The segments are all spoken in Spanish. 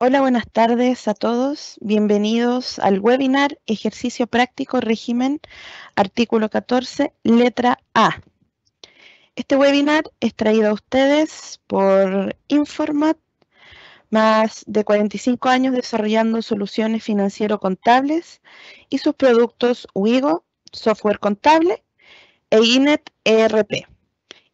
Hola, buenas tardes a todos. Bienvenidos al webinar Ejercicio Práctico Régimen, artículo 14, letra A. Este webinar es traído a ustedes por Informat, más de 45 años desarrollando soluciones financiero-contables y sus productos Wigo, software contable, e INET ERP.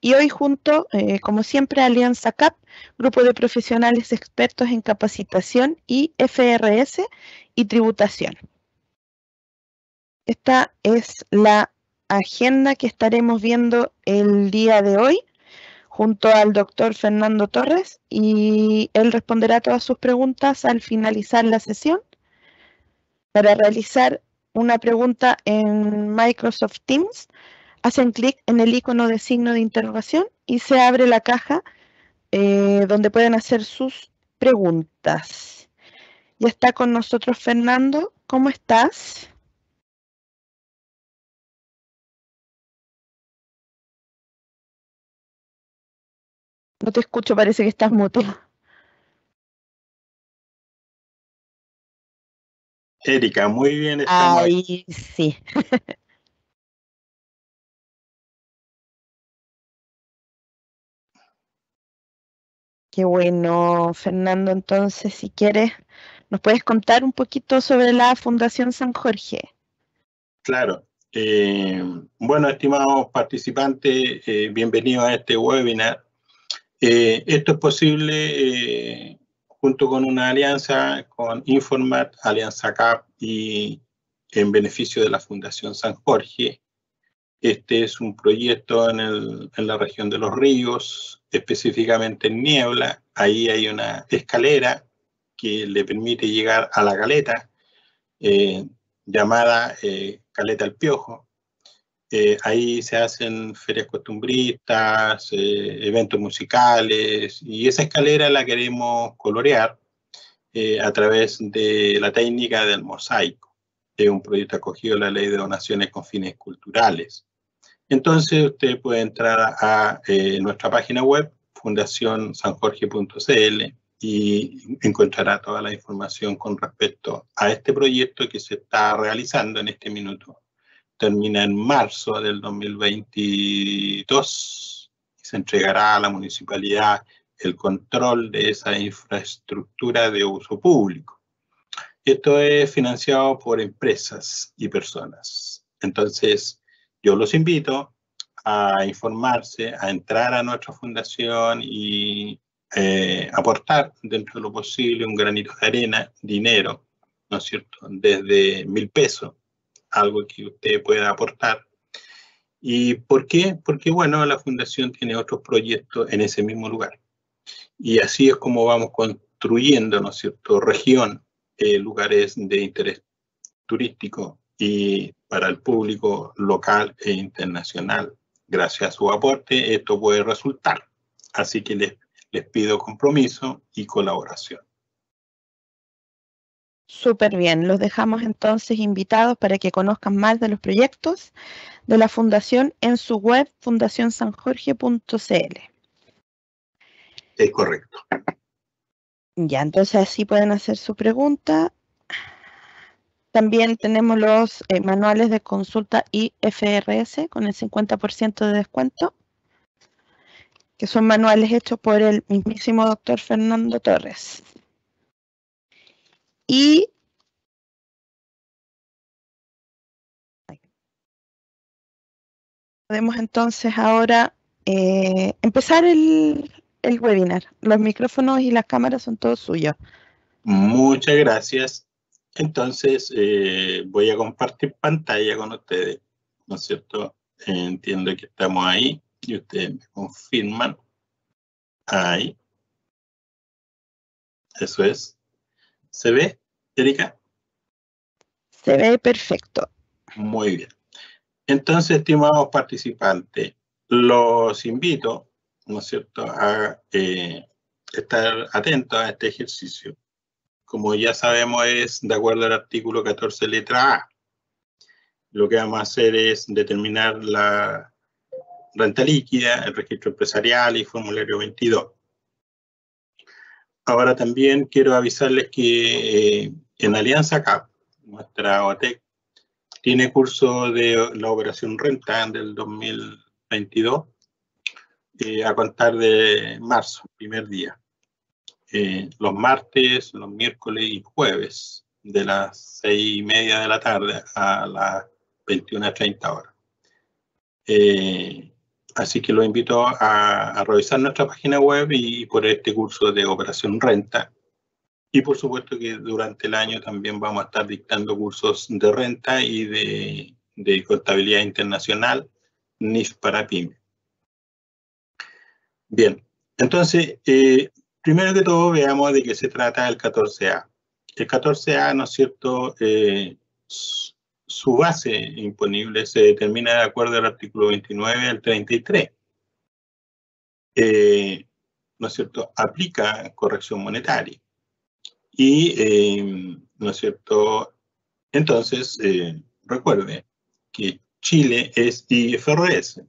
Y hoy junto, como siempre, Alianza CAP, grupo de profesionales expertos en capacitación y FRS y tributación. Esta es la agenda que estaremos viendo el día de hoy junto al doctor Fernando Torres, y él responderá todas sus preguntas al finalizar la sesión. Para realizar una pregunta en Microsoft Teams, hacen clic en el icono de signo de interrogación y se abre la caja donde pueden hacer sus preguntas. Ya está con nosotros Fernando. ¿Cómo estás? No te escucho, parece que estás muteado. Erika, muy bien, estamos ahí. Ahí sí. Qué bueno, Fernando. Entonces, si quieres, ¿nos puedes contar un poquito sobre la Fundación San Jorge? Claro. Bueno, estimados participantes, bienvenidos a este webinar. Esto es posible junto con una alianza con Informat, Alianza CAP y en beneficio de la Fundación San Jorge. Este es un proyecto en la región de Los Ríos, específicamente en Niebla. Ahí hay una escalera que le permite llegar a la caleta, llamada Caleta El Piojo. Ahí se hacen ferias costumbristas, eventos musicales, y esa escalera la queremos colorear a través de la técnica del mosaico, de un proyecto acogido a la Ley de Donaciones con fines culturales. Entonces usted puede entrar a nuestra página web, fundacionsanjorge.cl, y encontrará toda la información con respecto a este proyecto que se está realizando en este minuto. Termina en marzo del 2022 y se entregará a la municipalidad el control de esa infraestructura de uso público. Esto es financiado por empresas y personas. Entonces, yo los invito a informarse, a entrar a nuestra fundación y aportar dentro de lo posible un granito de arena, dinero, ¿no es cierto?, desde 1.000 pesos, algo que usted pueda aportar. ¿Y por qué? Porque, bueno, la fundación tiene otros proyectos en ese mismo lugar. Y así es como vamos construyendo, ¿no es cierto?, región, lugares de interés turístico y para el público local e internacional. Gracias a su aporte, esto puede resultar. Así que les pido compromiso y colaboración. Súper bien. Los dejamos entonces invitados para que conozcan más de los proyectos de la Fundación en su web fundacionsanjorge.cl. Es correcto. Ya, entonces así pueden hacer su pregunta. También tenemos los manuales de consulta IFRS con el 50% de descuento, que son manuales hechos por el mismísimo doctor Fernando Torres. Y podemos entonces ahora empezar el webinar. Los micrófonos y las cámaras son todos suyos. Muchas gracias. Entonces, voy a compartir pantalla con ustedes, ¿no es cierto? Entiendo que estamos ahí y ustedes me confirman. Ahí. Eso es. ¿Se ve, Erika? Se ve perfecto. Muy bien. Entonces, estimados participantes, los invito, ¿no es cierto?, a estar atentos a este ejercicio. Como ya sabemos, es de acuerdo al artículo 14, letra A. Lo que vamos a hacer es determinar la renta líquida, el registro empresarial y formulario 22. Ahora también quiero avisarles que en Alianza CAP, nuestra OTEC, tiene curso de la operación renta del 2022 a contar de marzo, primer día. Los martes, los miércoles y jueves, de las 6:30 de la tarde a las 21:30 horas. Así que los invito a revisar nuestra página web y por este curso de operación renta. Y por supuesto que durante el año también vamos a estar dictando cursos de renta y de contabilidad internacional, NIF para PYME. Bien, entonces, primero que todo veamos de qué se trata el 14A. El 14A, ¿no es cierto?, su base imponible se determina de acuerdo al artículo 29 al 33. ¿No es cierto?, aplica corrección monetaria. Y, ¿no es cierto?, entonces, recuerde que Chile es IFRS.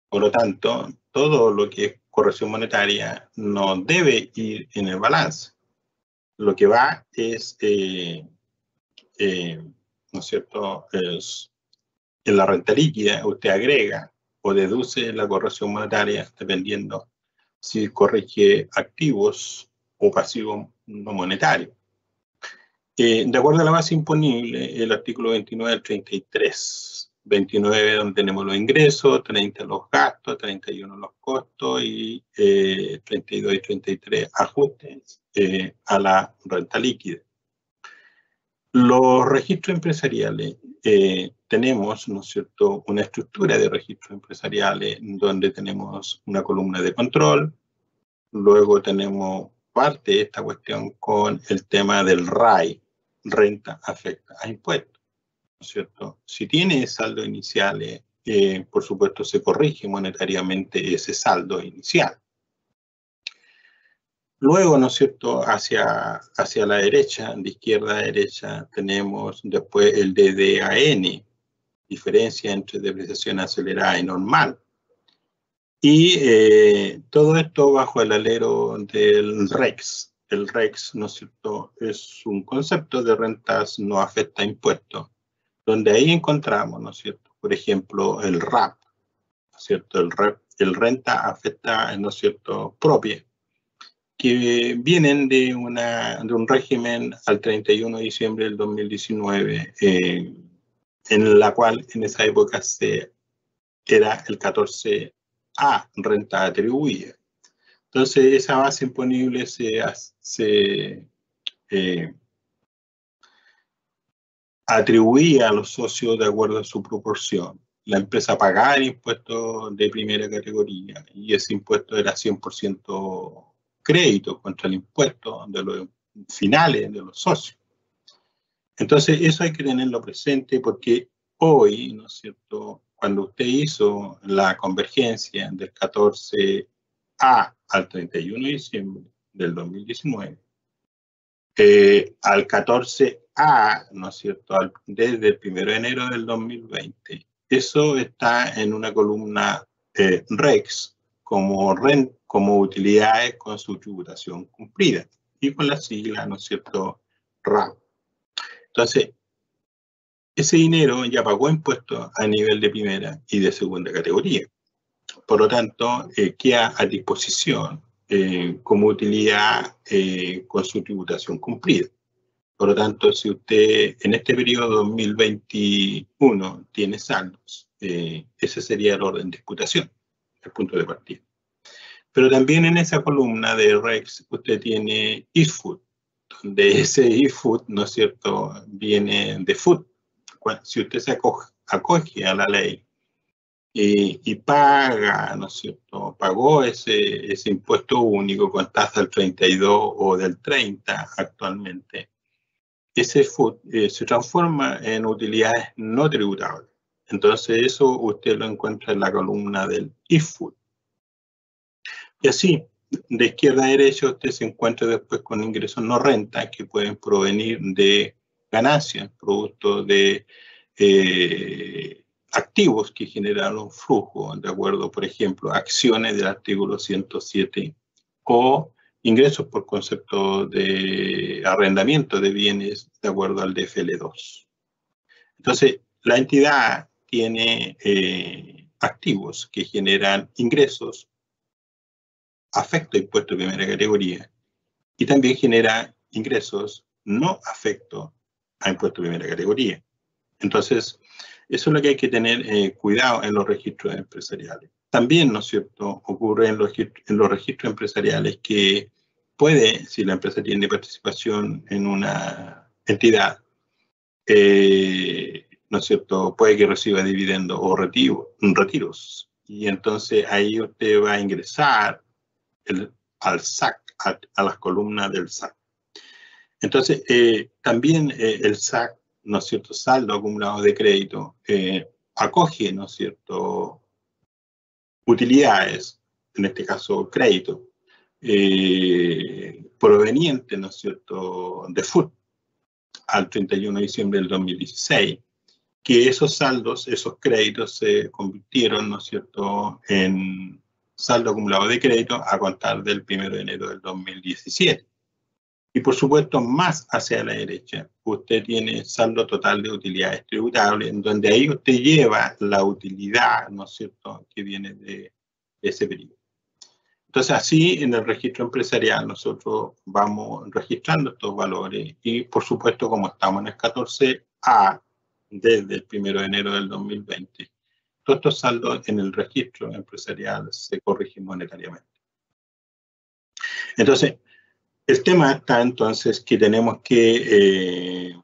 Por lo tanto, todo lo que es corrección monetaria no debe ir en el balance. Lo que va es, ¿no es cierto?, en la renta líquida usted agrega o deduce la corrección monetaria dependiendo si corrige activos o pasivos no monetarios. De acuerdo a la base imponible, el artículo 29 al 33. 29 donde tenemos los ingresos, 30 los gastos, 31 los costos y 32 y 33 ajustes a la renta líquida. Los registros empresariales, tenemos, ¿no es cierto?, una estructura de registros empresariales donde tenemos una columna de control, luego tenemos parte de esta cuestión con el tema del RAI, renta afecta a impuestos, ¿no es cierto? Si tiene saldo iniciales, por supuesto se corrige monetariamente ese saldo inicial. Luego, ¿no es cierto?, hacia la derecha, de izquierda a derecha, tenemos después el DDAN, diferencia entre depreciación acelerada y normal. Y todo esto bajo el alero del REX. El REX, ¿no es cierto?, es un concepto de rentas no afecta a impuestos, donde ahí encontramos, ¿no es cierto?, por ejemplo, el RAP, ¿no es cierto?, el renta afecta, ¿no es cierto?, propia, que vienen de un régimen al 31 de diciembre del 2019, en la cual en esa época era el 14A, renta atribuida. Entonces, esa base imponible se atribuía a los socios de acuerdo a su proporción. La empresa pagaba el impuesto de primera categoría y ese impuesto era 100% crédito contra el impuesto de los finales de los socios. Entonces, eso hay que tenerlo presente porque hoy, ¿no es cierto?, cuando usted hizo la convergencia del 14A al 31 de diciembre del 2019, al 14A, ¿no es cierto?, desde el 1 de enero del 2020, eso está en una columna REX como utilidades con su tributación cumplida y con la sigla, ¿no es cierto?, RAP. Entonces, ese dinero ya pagó impuestos a nivel de primera y de segunda categoría. Por lo tanto, queda a disposición como utilidad con su tributación cumplida. Por lo tanto, si usted en este periodo 2021 tiene saldos, ese sería el orden de imputación, el punto de partida. Pero también en esa columna de REX usted tiene IFUD, donde ese IFUD, ¿no es cierto?, viene de FUD. Si usted se acoge a la ley y paga, ¿no es cierto?, pagó ese impuesto único con tasa del 32 o del 30 actualmente, ese FUD se transforma en utilidades no tributables. Entonces eso usted lo encuentra en la columna del IFUD. Y así, de izquierda a derecha, usted se encuentra después con ingresos no renta que pueden provenir de ganancias, producto de activos que generaron flujo, de acuerdo, por ejemplo, acciones del artículo 107 o ingresos por concepto de arrendamiento de bienes de acuerdo al DFL2. Entonces, la entidad tiene activos que generan ingresos afecto a impuesto de primera categoría y también genera ingresos no afecto a impuesto de primera categoría. Entonces, eso es lo que hay que tener cuidado en los registros empresariales. También, ¿no es cierto?, ocurre en los registros empresariales que puede, si la empresa tiene participación en una entidad, ¿no es cierto?, puede que reciba dividendos o retiros. Y entonces ahí usted va a ingresar al SAC, a las columnas del SAC. Entonces, también el SAC, ¿no es cierto?, saldo acumulado de crédito, acoge, ¿no es cierto?, utilidades, en este caso crédito, proveniente, ¿no es cierto?, de FUT al 31 de diciembre del 2016, que esos saldos, esos créditos se convirtieron, ¿no es cierto?, en saldo acumulado de crédito a contar del 1 de enero del 2017. Y por supuesto, más hacia la derecha, usted tiene saldo total de utilidades tributables, en donde ahí usted lleva la utilidad, ¿no es cierto?, que viene de ese periodo. Entonces, así en el registro empresarial nosotros vamos registrando estos valores y, por supuesto, como estamos en el 14A desde el 1 de enero del 2020, todos estos saldos en el registro empresarial se corrigen monetariamente. Entonces, el tema está entonces que tenemos que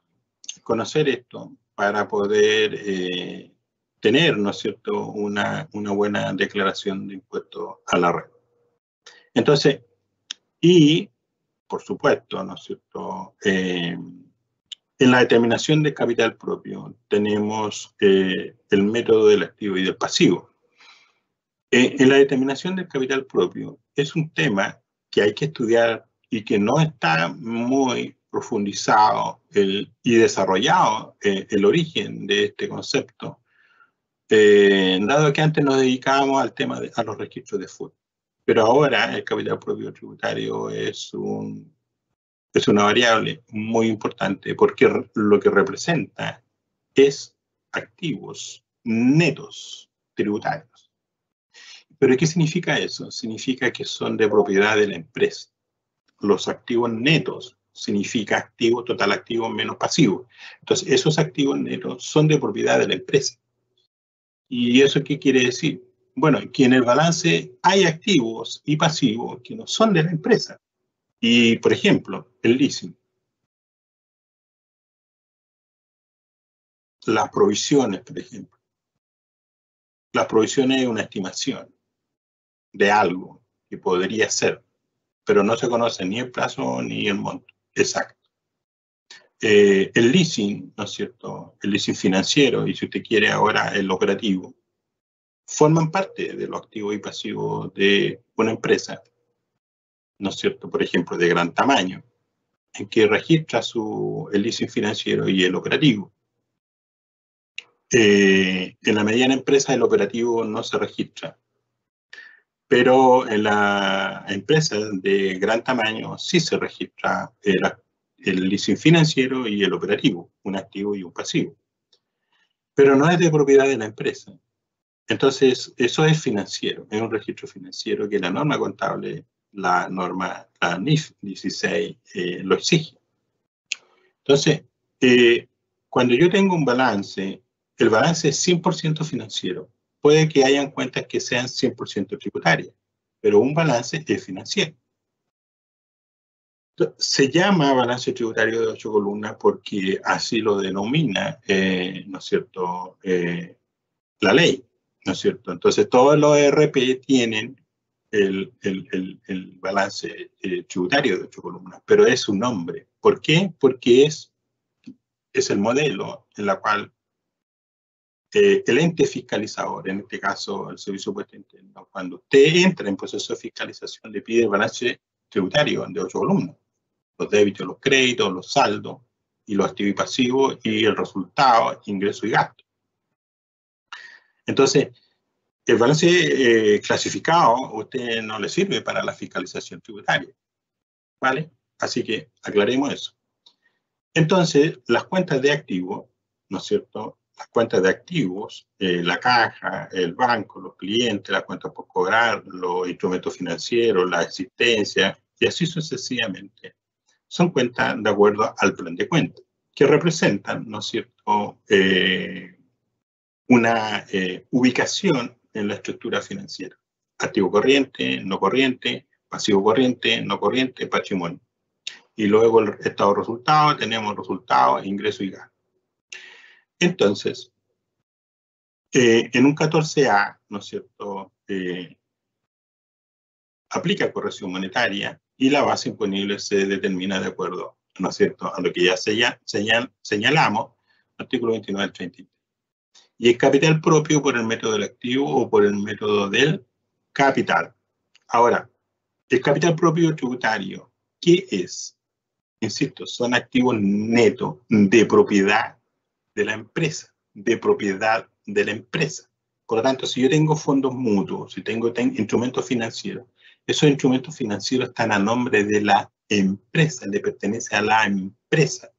conocer esto para poder tener, ¿no es cierto?, una buena declaración de impuestos a la red. Entonces, y por supuesto, ¿no es cierto?, en la determinación de capital propio tenemos el método del activo y del pasivo. En la determinación del capital propio es un tema que hay que estudiar y que no está muy profundizado y desarrollado el origen de este concepto, dado que antes nos dedicábamos al tema a los registros de FUT. Pero ahora el capital propio tributario es una variable muy importante porque lo que representa es activos netos tributarios. ¿Pero qué significa eso? Significa que son de propiedad de la empresa. Los activos netos significa activo, total activo menos pasivo. Entonces, esos activos netos son de propiedad de la empresa. ¿Y eso qué quiere decir? Bueno, que en el balance hay activos y pasivos que no son de la empresa. Y, por ejemplo, el leasing. Las provisiones, por ejemplo. Las provisiones es una estimación de algo que podría ser, pero no se conoce ni el plazo ni el monto exacto. El leasing, ¿no es cierto?, el leasing financiero, y si usted quiere ahora el operativo, forman parte de los activos y pasivos de una empresa, ¿no es cierto?, por ejemplo, de gran tamaño, en que registra el leasing financiero y el operativo. En la mediana empresa el operativo no se registra, pero en la empresa de gran tamaño sí se registra el leasing financiero y el operativo, un activo y un pasivo. Pero no es de propiedad de la empresa. Entonces, eso es financiero, es un registro financiero que la norma contable, la NIF 16, lo exige. Entonces, cuando yo tengo un balance, el balance es 100% financiero. Puede que hayan cuentas que sean 100% tributarias, pero un balance es financiero. Se llama balance tributario de 8 columnas porque así lo denomina, ¿no es cierto?, la ley, ¿no es cierto? Entonces, todos los ERP tienen el balance tributario de 8 columnas, pero es su nombre. ¿Por qué? Porque es el modelo en la cual el ente fiscalizador, en este caso el Servicio de Puesto Interno, cuando usted entra en proceso de fiscalización, le pide el balance tributario de 8 columnas. Los débitos, los créditos, los saldos, y los activos y pasivos, y el resultado, ingreso y gasto. Entonces, el balance clasificado a usted no le sirve para la fiscalización tributaria. ¿vale? Así que aclaremos eso. Entonces, las cuentas de activos, ¿no es cierto? Las cuentas de activos, la caja, el banco, los clientes, las cuentas por cobrar, los instrumentos financieros, la existencia, y así sucesivamente, son cuentas de acuerdo al plan de cuentas, que representan, ¿no es cierto?, una ubicación en la estructura financiera. Activo corriente, no corriente, pasivo corriente, no corriente, patrimonio. Y luego el estado de resultados, tenemos resultados, ingreso y gasto. Entonces, en un 14A, ¿no es cierto?, aplica corrección monetaria y la base imponible se determina de acuerdo, ¿no es cierto?, a lo que ya señalamos, artículo 29 al 33. Y es capital propio por el método del activo o por el método del capital. Ahora, el capital propio tributario, ¿qué es? Insisto, son activos netos de propiedad de la empresa, de propiedad de la empresa. Por lo tanto, si yo tengo fondos mutuos, si tengo instrumentos financieros, esos instrumentos financieros están a nombre de la empresa, le pertenece a la empresa.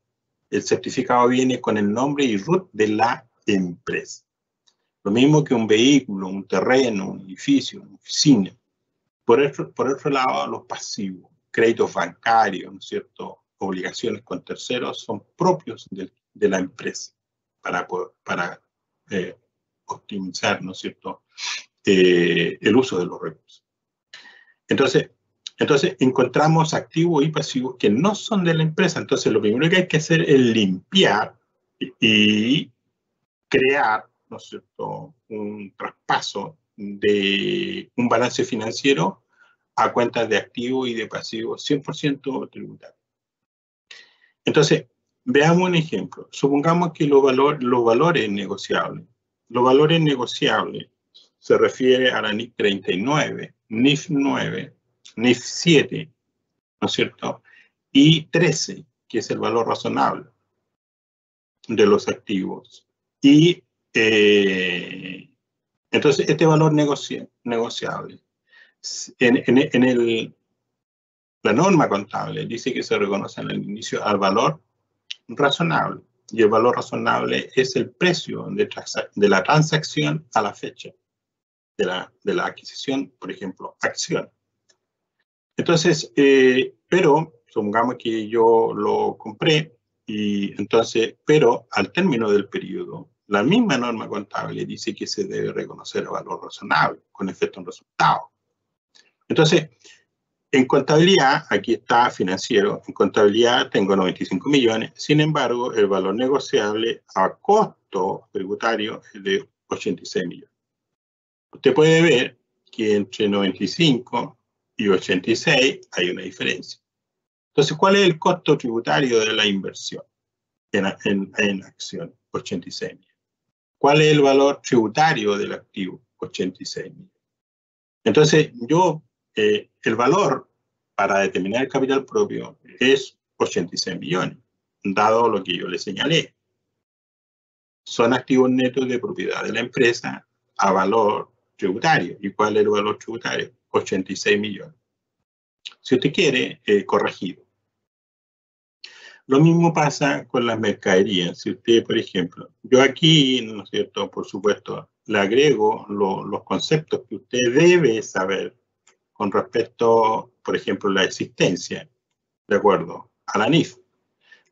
El certificado viene con el nombre y RUT de la empresa. Lo mismo que un vehículo, un terreno, un edificio, una oficina. Por otro lado, los pasivos, créditos bancarios, ¿no es cierto?, obligaciones con terceros, son propios de la empresa para optimizar, ¿no es cierto?, el uso de los recursos. Entonces, encontramos activos y pasivos que no son de la empresa. Entonces, lo primero que hay que hacer es limpiar y crear, ¿no es cierto?, un traspaso de un balance financiero a cuentas de activos y de pasivos 100% tributarios. Entonces, veamos un ejemplo. Supongamos que los valores negociables. Los valores negociables se refiere a la NIF 39, NIF 9, NIF 7, ¿no es cierto?, y 13, que es el valor razonable de los activos. Y entonces, este valor negociable, la norma contable dice que se reconoce en el inicio al valor razonable. Y el valor razonable es el precio de la transacción a la fecha de la adquisición, por ejemplo, acción. Entonces, pero supongamos que yo lo compré y entonces, pero al término del periodo, la misma norma contable dice que se debe reconocer el valor razonable con efecto en resultado. Entonces, en contabilidad, aquí está financiero, en contabilidad tengo 95 millones, sin embargo, el valor negociable a costo tributario es de 86 millones. Usted puede ver que entre 95 y 86 hay una diferencia. Entonces, ¿cuál es el costo tributario de la inversión en acción? 86 millones. ¿Cuál es el valor tributario del activo? 86 millones. Entonces, el valor para determinar el capital propio es 86 millones, dado lo que yo le señalé. Son activos netos de propiedad de la empresa a valor tributario. ¿Y cuál es el valor tributario? 86 millones. Si usted quiere, corregido. Lo mismo pasa con las mercaderías. Si usted, por ejemplo, yo aquí, ¿no es cierto?, por supuesto, le agrego los conceptos que usted debe saber con respecto, por ejemplo, a la existencia, de acuerdo a la NIF.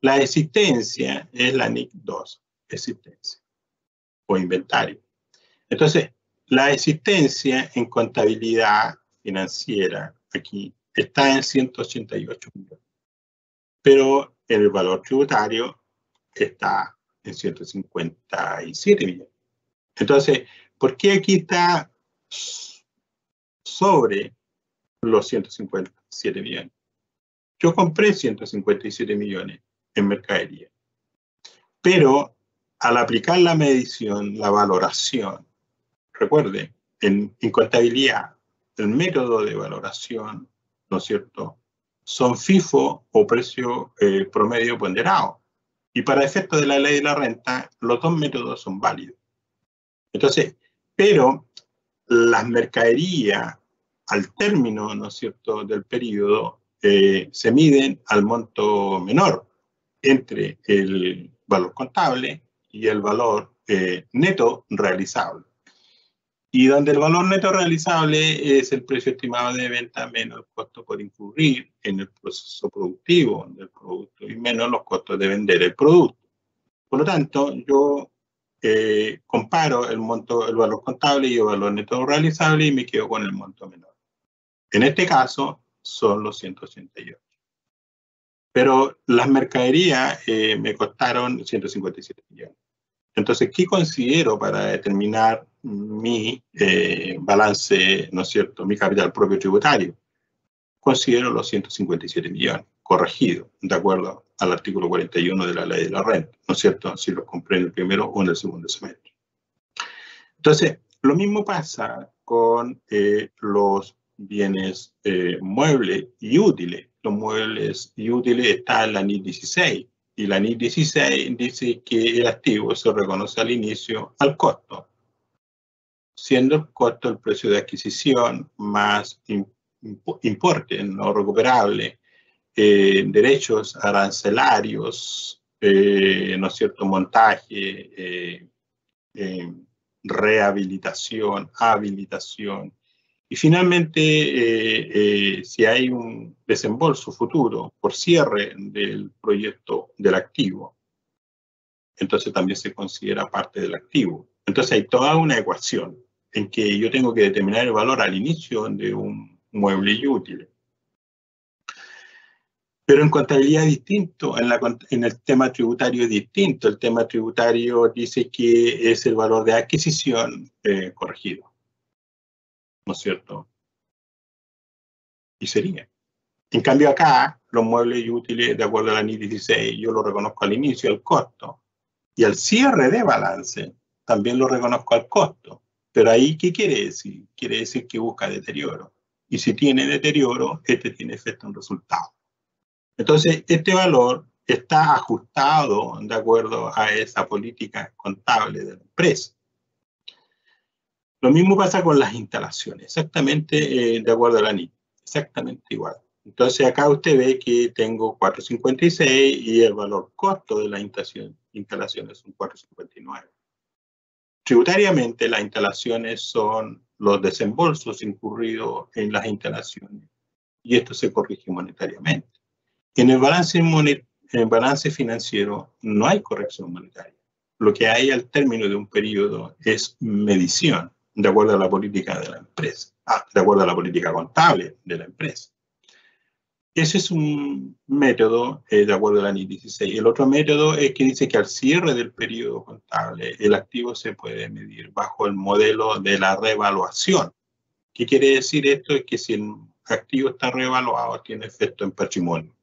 La existencia es la NIF 2, existencia, o inventario. Entonces, la existencia en contabilidad financiera, aquí, está en 188 millones. Pero el valor tributario está en 157 millones. Entonces, ¿por qué aquí está sobre los 157 millones? Yo compré 157 millones en mercadería. Pero al aplicar la medición, la valoración, recuerde, en contabilidad, el método de valoración, ¿no es cierto?, son FIFO o precio promedio ponderado. Y para efecto de la ley de la renta, los dos métodos son válidos. Entonces, pero las mercaderías, al término, ¿no es cierto?, del periodo, se miden al monto menor entre el valor contable y el valor neto realizable. Y donde el valor neto realizable es el precio estimado de venta menos el costo por incurrir en el proceso productivo del producto y menos los costos de vender el producto. Por lo tanto, yo comparo el valor contable y el valor neto realizable y me quedo con el monto menor. En este caso, son los 188. Pero las mercaderías me costaron 157 millones. Entonces, ¿qué considero para determinar mi balance, ¿no es cierto?, mi capital propio tributario? Considero los 157 millones, corregido, de acuerdo al artículo 41 de la ley de la renta, ¿no es cierto?, si los compré en el primero o en el segundo semestre. Entonces, lo mismo pasa con los bienes muebles y útiles. Los muebles y útiles están en la NIF 16, y la NIF 16 dice que el activo se reconoce al inicio al costo, siendo el costo el precio de adquisición más importe no recuperable, derechos arancelarios, ¿no es cierto?, montaje, rehabilitación, habilitación. Y finalmente, si hay un desembolso futuro por cierre del proyecto del activo, entonces también se considera parte del activo. Entonces hay toda una ecuación en que yo tengo que determinar el valor al inicio de un mueble y útil. Pero en contabilidad es distinto, en el tema tributario es distinto. El tema tributario dice que es el valor de adquisición corregido, ¿no es cierto? Y sería. En cambio acá, los muebles y útiles, de acuerdo a la NIF 16, yo lo reconozco al inicio, al costo. Y al cierre de balance, también lo reconozco al costo. Pero ahí, ¿qué quiere decir? Quiere decir que busca deterioro. Y si tiene deterioro, este tiene efecto en resultado. Entonces, este valor está ajustado de acuerdo a esa política contable de la empresa. Lo mismo pasa con las instalaciones, exactamente de acuerdo a la NIF, exactamente igual. Entonces, acá usted ve que tengo 456 y el valor costo de la instalación es un 459. Tributariamente, las instalaciones son los desembolsos incurridos en las instalaciones y esto se corrige monetariamente. En el balance financiero no hay corrección monetaria. Lo que hay al término de un periodo es medición, de acuerdo a la política de la empresa, de acuerdo a la política contable de la empresa. Ese es un método de acuerdo a la NIF 16. El otro método es que dice que al cierre del periodo contable, el activo se puede medir bajo el modelo de la revaluación. ¿Qué quiere decir esto? Es que si el activo está revaluado, tiene efecto en patrimonio.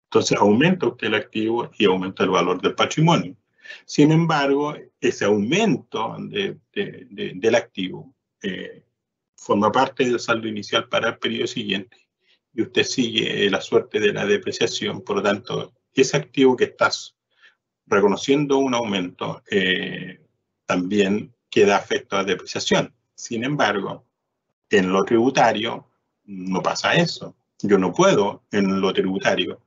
Entonces aumenta usted el activo y aumenta el valor del patrimonio. Sin embargo, ese aumento del activo forma parte del saldo inicial para el periodo siguiente y usted sigue la suerte de la depreciación. Por lo tanto, ese activo que estás reconociendo un aumento también queda afecto a depreciación. Sin embargo, en lo tributario no pasa eso. Yo no puedo en lo tributario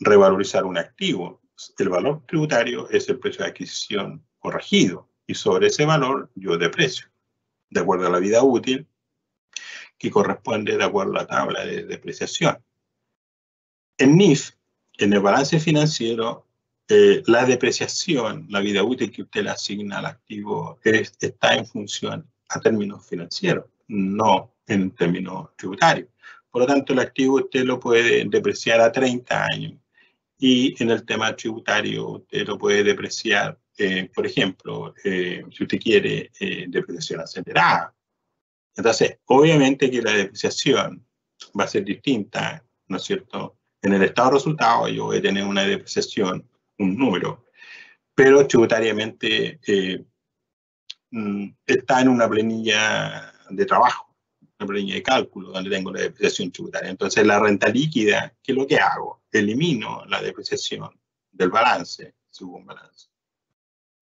revalorizar un activo. El valor tributario es el precio de adquisición corregido y sobre ese valor yo deprecio, de acuerdo a la vida útil, que corresponde de acuerdo a la tabla de depreciación. En NIF, en el balance financiero, la depreciación, la vida útil que usted le asigna al activo está en función a términos financieros, no en términos tributarios. Por lo tanto, el activo usted lo puede depreciar a 30 años. Y en el tema tributario, usted lo puede depreciar, por ejemplo, si usted quiere depreciación acelerada. Entonces, obviamente que la depreciación va a ser distinta, ¿no es cierto? En el estado de resultado yo voy a tener una depreciación, un número, pero tributariamente está en una planilla de trabajo, una planilla de cálculo, donde tengo la depreciación tributaria. Entonces, la renta líquida, ¿qué es lo que hago? Elimino la depreciación del balance, según balance.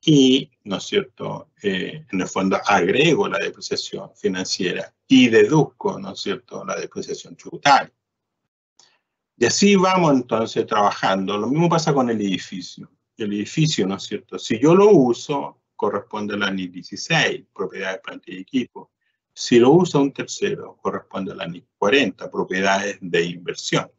Y, ¿no es cierto?, en el fondo agrego la depreciación financiera y deduzco, ¿no es cierto?, la depreciación tributaria. Y así vamos entonces trabajando. Lo mismo pasa con el edificio. El edificio, ¿no es cierto? Si yo lo uso, corresponde a la NIF 16, propiedades, plantilla y equipo. Si lo usa un tercero, corresponde a la NIF 40, propiedades de inversión.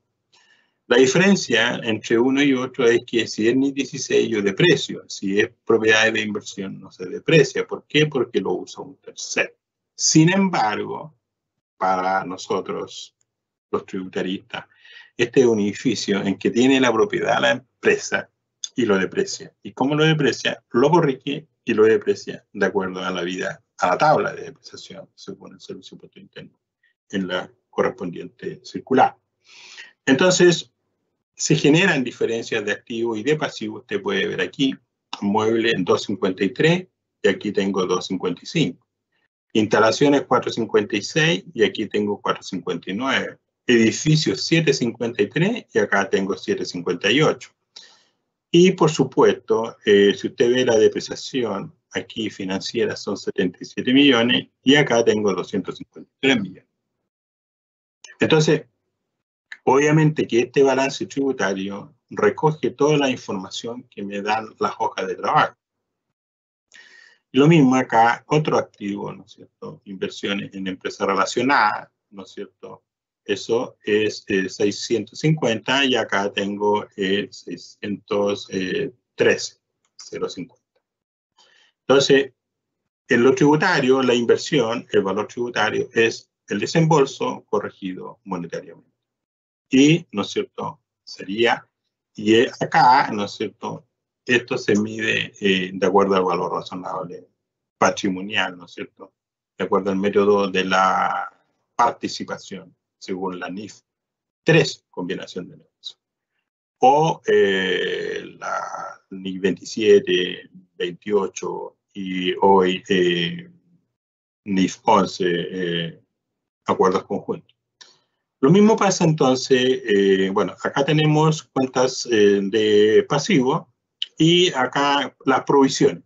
La diferencia entre uno y otro es que si es NIF 16 yo deprecio, si es propiedades de inversión no se deprecia. ¿Por qué? Porque lo usa un tercero. Sin embargo, para nosotros, los tributaristas, este es un edificio en que tiene la propiedad la empresa y lo deprecia. ¿Y cómo lo deprecia? Lo corrige y lo deprecia de acuerdo a la vida, a la tabla de depreciación, según el Servicio de Impuesto Interno, en la correspondiente circular. Entonces, se generan diferencias de activo y de pasivo. Usted puede ver aquí, mueble en 253 y aquí tengo 255. Instalaciones 456 y aquí tengo 459. Edificios 753 y acá tengo 758. Y por supuesto, si usted ve la depreciación aquí financiera son 77 millones y acá tengo 253 millones. Entonces, obviamente que este balance tributario recoge toda la información que me dan las hojas de trabajo. Lo mismo acá, otro activo, ¿no es cierto? Inversiones en empresas relacionadas, ¿no es cierto? Eso es 650 y acá tengo 613, 050. Entonces, en lo tributario, la inversión, el valor tributario es el desembolso corregido monetariamente. Y, ¿no es cierto? Sería, y acá, ¿no es cierto? Esto se mide de acuerdo al valor razonable patrimonial, ¿no es cierto? De acuerdo al método de la participación, según la NIF 3, combinación de negocios. O la NIF 27, 28 y hoy NIF 11, acuerdos conjuntos. Lo mismo pasa entonces, bueno, acá tenemos cuentas de pasivo y acá las provisiones.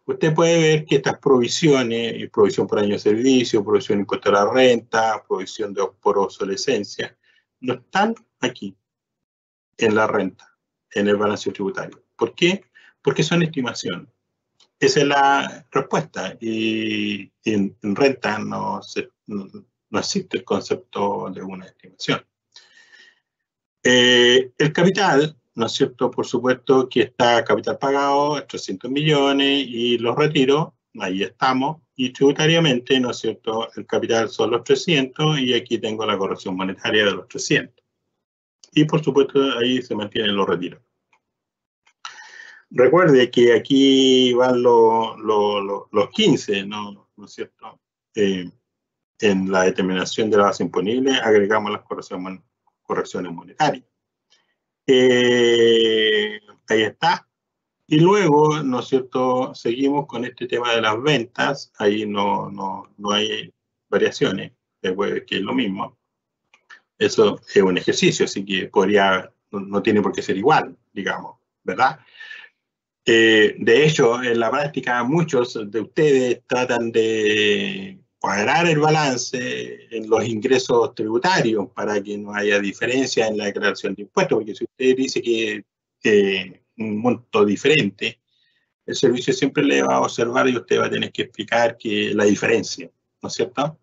Usted puede ver que estas provisiones, provisión por año de servicio, provisión de impuesto a la renta, provisión por obsolescencia, no están aquí en la renta, en el balance tributario. ¿Por qué? Porque son estimaciones. Esa es la respuesta. Y en renta no existe el concepto de una estimación. El capital, ¿no es cierto? Por supuesto que está capital pagado, 300 millones, y los retiros, ahí estamos, y tributariamente, ¿no es cierto? El capital son los 300, y aquí tengo la corrección monetaria de los 300. Y por supuesto, ahí se mantienen los retiros. Recuerde que aquí van los 15, ¿no es cierto? En la determinación de la base imponible agregamos las correcciones monetarias. Ahí está. Y luego, ¿no es cierto?, seguimos con este tema de las ventas. Ahí no hay variaciones, después que es lo mismo. Eso es un ejercicio, así que no tiene por qué ser igual, digamos, ¿verdad? De hecho, en la práctica, muchos de ustedes tratan de cuadrar el balance en los ingresos tributarios para que no haya diferencia en la declaración de impuestos, porque si usted dice que un monto diferente, el servicio siempre le va a observar y usted va a tener que explicar que la diferencia, ¿no es cierto?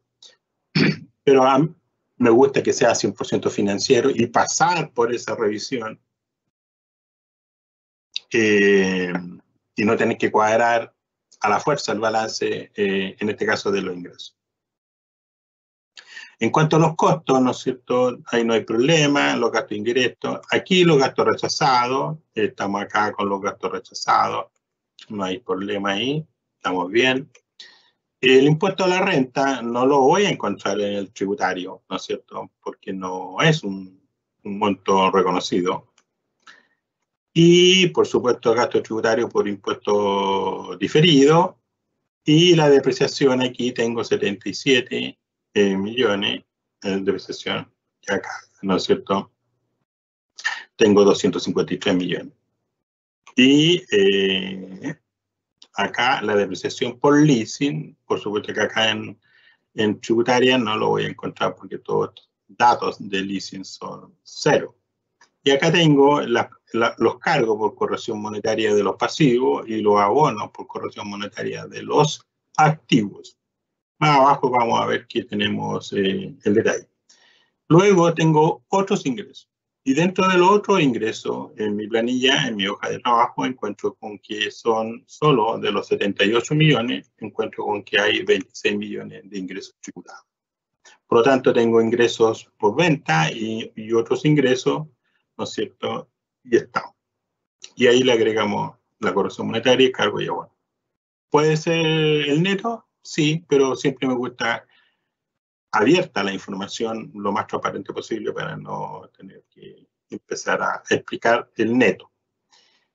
Pero a mí me gusta que sea 100% financiero y pasar por esa revisión y no tener que cuadrar a la fuerza el balance, en este caso de los ingresos. En cuanto a los costos, ¿no es cierto? Ahí no hay problema, los gastos indirectos. Aquí los gastos rechazados, estamos acá con los gastos rechazados, no hay problema ahí, estamos bien. El impuesto a la renta no lo voy a encontrar en el tributario, ¿no es cierto? Porque no es un monto reconocido. Y, por supuesto, el gasto tributario por impuesto diferido. Y la depreciación aquí tengo 77 millones de depreciación. Y acá, ¿no es cierto? Tengo 253 millones. Y acá la depreciación por leasing, por supuesto que acá en tributaria no lo voy a encontrar porque todos los datos de leasing son cero. Y acá tengo los cargos por corrección monetaria de los pasivos y los abonos por corrección monetaria de los activos. Más abajo vamos a ver que tenemos el detalle. Luego tengo otros ingresos. Y dentro de los otros ingresos, en mi planilla, en mi hoja de trabajo, encuentro con que son solo de los 78 millones, encuentro con que hay 26 millones de ingresos tributados. Por lo tanto, tengo ingresos por venta y otros ingresos, ¿no es cierto? Y estamos. Y ahí le agregamos la corrección monetaria, cargo y abono. ¿Puede ser el neto? Sí, pero siempre me gusta abierta la información lo más transparente posible para no tener que empezar a explicar el neto.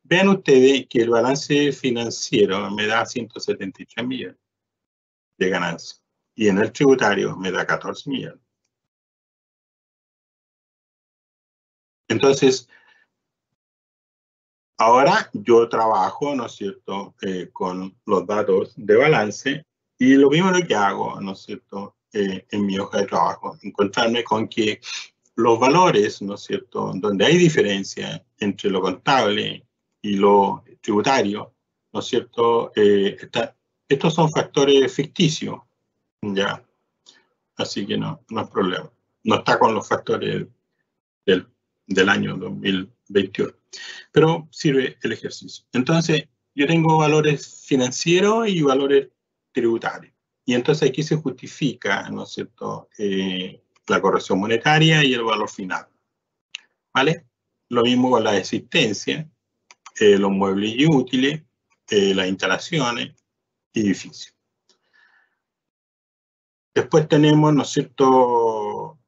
Vean ustedes que el balance financiero me da 173 millones de ganancias y en el tributario me da 14 millones. Entonces, ahora yo trabajo, ¿no es cierto?, con los datos de balance y lo primero que hago, ¿no es cierto?, en mi hoja de trabajo, encontrarme con que los valores, ¿no es cierto?, donde hay diferencia entre lo contable y lo tributario, ¿no es cierto?, estos son factores ficticios, ¿ya? Así que no es problema. No está con los factores del año 2021. Pero sirve el ejercicio. Entonces, yo tengo valores financieros y valores tributarios. Y entonces aquí se justifica, ¿no es cierto?, la corrección monetaria y el valor final. ¿Vale? Lo mismo con la existencia, los muebles y útiles, las instalaciones y edificios. Después tenemos, ¿no es cierto?,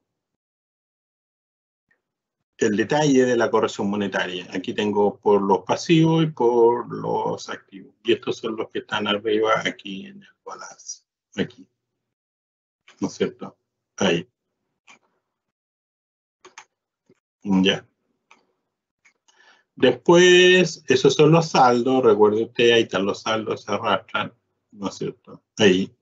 el detalle de la corrección monetaria. Aquí tengo por los pasivos y por los activos. Y estos son los que están arriba aquí en el balance. Aquí. ¿No es cierto? Ahí. Ya. Después, esos son los saldos. Recuerde usted, ahí están los saldos, se arrastran. ¿No es cierto? Ahí.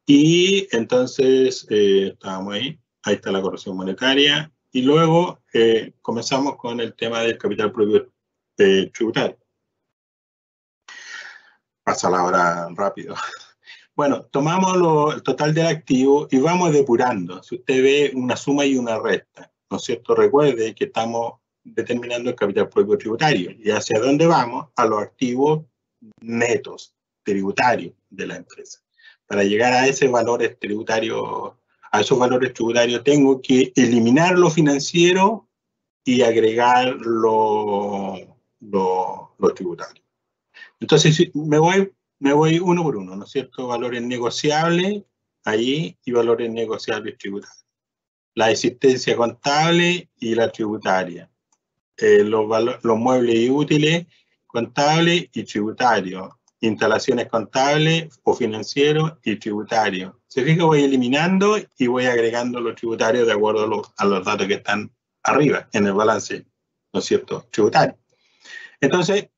Y entonces, estábamos ahí. Ahí está la corrección monetaria. Y luego comenzamos con el tema del capital propio tributario. Pasa la hora rápido. Bueno, tomamos el total del activo y vamos depurando. Si usted ve una suma y una resta, ¿no es cierto? Recuerde que estamos determinando el capital propio tributario. ¿Y hacia dónde vamos? A los activos netos tributarios de la empresa. Para llegar a ese valor tributario, a esos valores tributarios, tengo que eliminar lo financiero y agregar lo tributario. Entonces, si me voy uno por uno, ¿no es cierto? Valores negociables ahí y valores negociables tributarios. La existencia contable y la tributaria. Los muebles y útiles contables y tributarios. Instalaciones contables o financieros y tributarios. Se fija, voy eliminando y voy agregando los tributarios de acuerdo a los datos que están arriba en el balance, ¿no es cierto? Tributario. Entonces,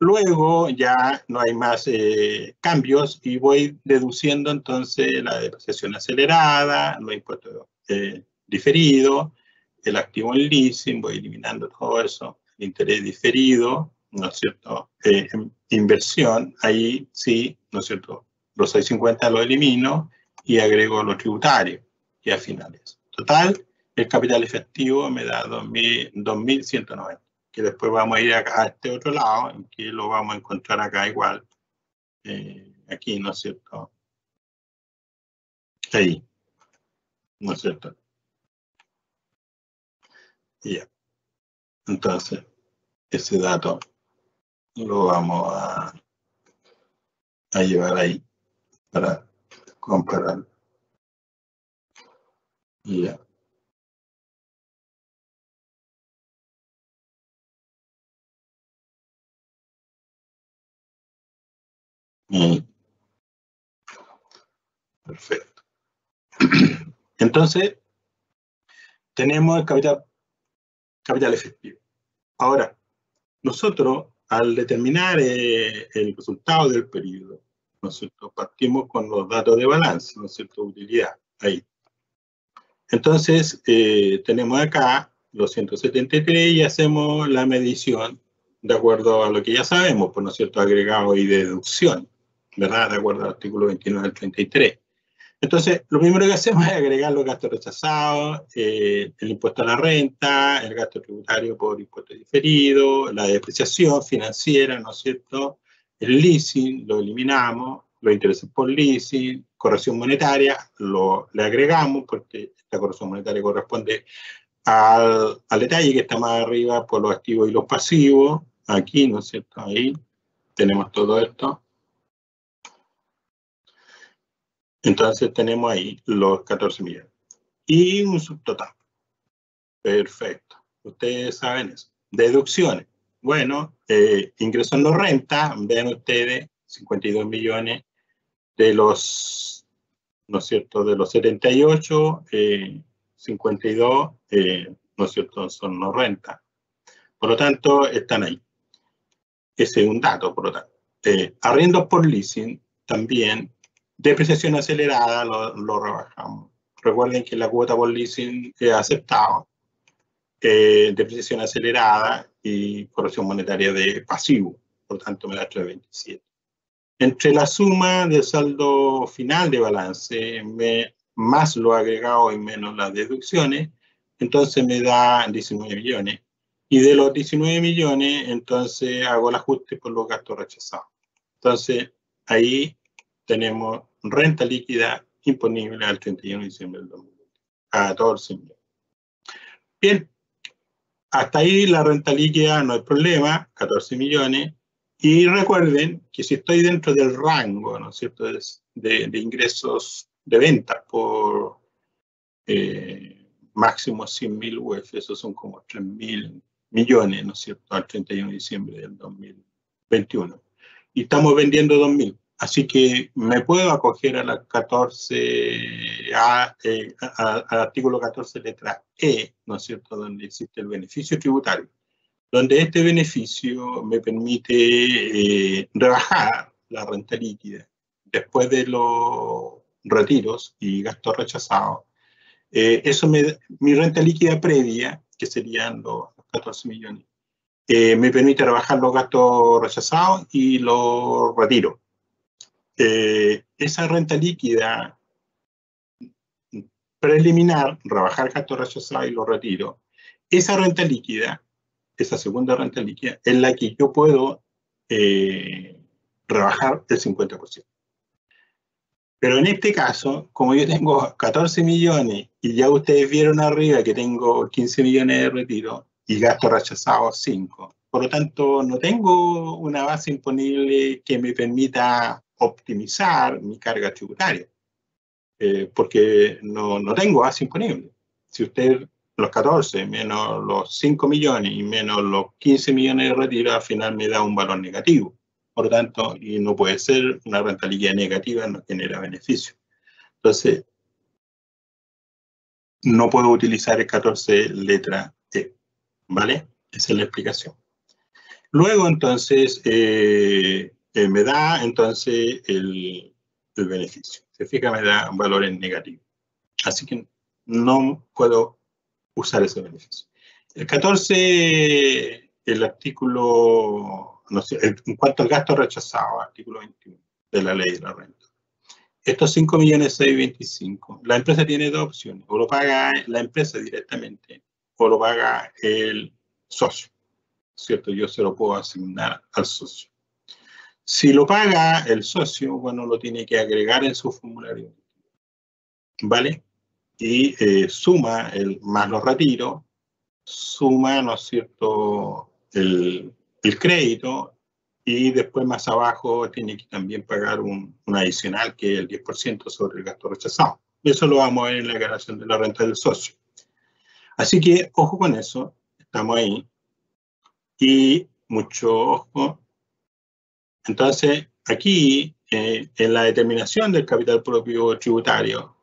luego ya no hay más cambios y voy deduciendo entonces la depreciación acelerada, los impuestos diferidos, el activo en leasing, voy eliminando todo eso, el interés diferido, ¿no es cierto? Inversión, ahí sí, ¿no es cierto? Los 650 lo elimino y agrego los tributarios y a finales. Total, el capital efectivo me da 2.190. Que después vamos a ir acá a este otro lado, en que lo vamos a encontrar acá igual, aquí, ¿no es cierto? Ahí, ¿no es cierto? Y ya. Entonces, ese dato lo vamos a llevar ahí para comparar. Y ya. Perfecto. Entonces, tenemos el capital efectivo. Ahora, nosotros, al determinar el resultado del periodo, ¿no es cierto?, partimos con los datos de balance, ¿no es cierto?, utilidad, ahí. Entonces, tenemos acá los 173 y hacemos la medición de acuerdo a lo que ya sabemos, pues, ¿no es cierto?, agregado y deducción, ¿verdad?, de acuerdo al artículo 29 del 33. Entonces, lo primero que hacemos es agregar los gastos rechazados, el impuesto a la renta, el gasto tributario por impuesto diferido, la depreciación financiera, ¿no es cierto?, el leasing, lo eliminamos, los intereses por leasing, corrección monetaria, le agregamos, porque esta corrección monetaria corresponde al detalle que está más arriba por los activos y los pasivos, aquí, ¿no es cierto?, ahí tenemos todo esto. Entonces tenemos ahí los 14 millones. Y un subtotal. Perfecto. Ustedes saben eso. Deducciones. Bueno, ingresos no renta, vean ustedes, 52 millones de los, ¿no es cierto?, de los 78, 52, ¿no es cierto?, son no renta. Por lo tanto, están ahí. Ese es un dato, por lo tanto. Arriendos por leasing, también. Depreciación acelerada, lo rebajamos. Recuerden que la cuota por leasing es aceptada. Depreciación acelerada y corrección monetaria de pasivo. Por tanto, me da 327. Entre la suma del saldo final de balance, más lo agregado y menos las deducciones, entonces me da 19 millones. Y de los 19 millones, entonces hago el ajuste por los gastos rechazados. Entonces, ahí tenemos renta líquida imponible al 31 de diciembre del 2020. 14 millones. Bien, hasta ahí la renta líquida no hay problema, 14 millones. Y recuerden que si estoy dentro del rango, ¿no es cierto?, de ingresos de ventas por máximo 100.000 UF, esos son como 3.000 millones, ¿no es cierto?, al 31 de diciembre del 2021. Y estamos vendiendo 2.000. Así que me puedo acoger a la 14, al artículo 14, letra E, ¿no es cierto?, donde existe el beneficio tributario, donde este beneficio me permite rebajar la renta líquida después de los retiros y gastos rechazados. Mi renta líquida previa, que serían los 14 millones, me permite rebajar los gastos rechazados y los retiros. Esa renta líquida preliminar, rebajar gastos rechazados y los retiros, esa renta líquida, esa segunda renta líquida, es la que yo puedo rebajar el 50%. Pero en este caso, como yo tengo 14 millones y ya ustedes vieron arriba que tengo 15 millones de retiro y gastos rechazados 5, por lo tanto no tengo una base imponible que me permita optimizar mi carga tributaria, porque no tengo base imponible. Si usted, los 14 menos los 5 millones y menos los 15 millones de retiro, al final me da un valor negativo. Por lo tanto, y no puede ser, una renta líquida negativa no genera beneficio. Entonces, no puedo utilizar el 14 letra E, ¿vale? Esa es la explicación. Luego, entonces, me da, entonces, el beneficio. Se fija, me da valores negativos. Así que no puedo usar ese beneficio. El 14, el artículo, no sé, en cuanto al gasto rechazado, artículo 21 de la ley de la renta. Estos 5.625.000, la empresa tiene dos opciones, o lo paga la empresa directamente, o lo paga el socio, ¿cierto? Yo se lo puedo asignar al socio. Si lo paga el socio, bueno, lo tiene que agregar en su formulario, ¿vale? Y suma más los retiros, suma, ¿no es cierto?, el crédito, y después más abajo tiene que también pagar un adicional que es el 10% sobre el gasto rechazado. Eso lo vamos a ver en la declaración de la renta del socio. Así que ojo con eso, estamos ahí. Y mucho ojo. Entonces, aquí, en la determinación del capital propio tributario,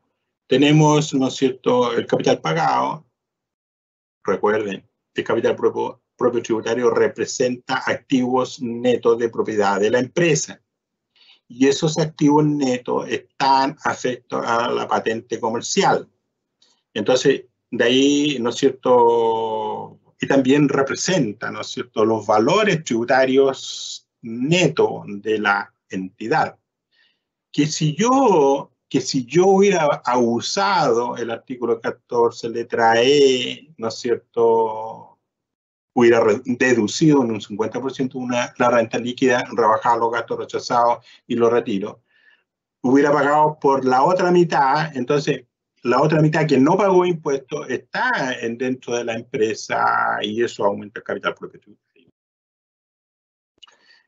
tenemos, ¿no es cierto?, el capital pagado. Recuerden, el capital propio tributario representa activos netos de propiedad de la empresa. Y esos activos netos están afectos a la patente comercial. Entonces, de ahí, ¿no es cierto?, y también representa, ¿no es cierto?, los valores tributarios netos de la entidad. Que si yo hubiera abusado el artículo 14, letra E, ¿no es cierto?, hubiera deducido en un 50% la renta líquida, rebajado los gastos rechazados y los retiro, hubiera pagado por la otra mitad, entonces la otra mitad que no pagó impuestos está dentro de la empresa y eso aumenta el capital propio tributario.